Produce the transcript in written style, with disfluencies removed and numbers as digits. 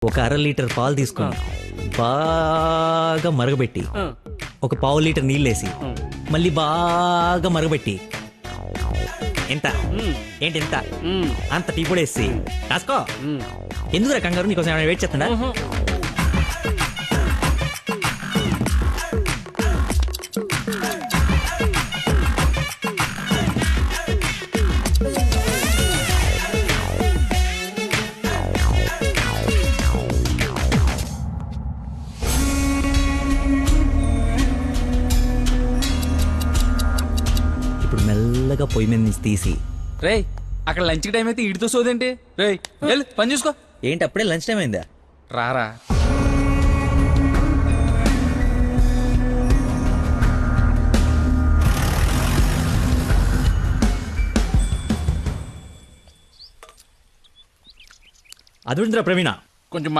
ఒక అర లీటర్ పాలు తీసుకొని బాగా మరగబెట్టి ఒక పావు లీటర్ నీళ్ళేసి మళ్ళీ బాగా మరగబెట్టి ఎంత ఏంటి ఎంత అంత టీ పొడి వేసి రాసుకో. ఎందుకు కంగారు, నీకోసం ఏమైనా వెయిట్ చేస్తుందా? ఇప్పుడు మెల్లగా పొయ్యి మీద నుంచి తీసి రేయ్ అక్కడ లంచ్ టైం అయితే ఇడితో సోదేంటి? రేయ్ వెళ్ళు పని చూసుకో. ఏంటి అప్పుడే లంచ్ టైం అయిందా? రారా అదుందిరా ప్రవీణ, కొంచెం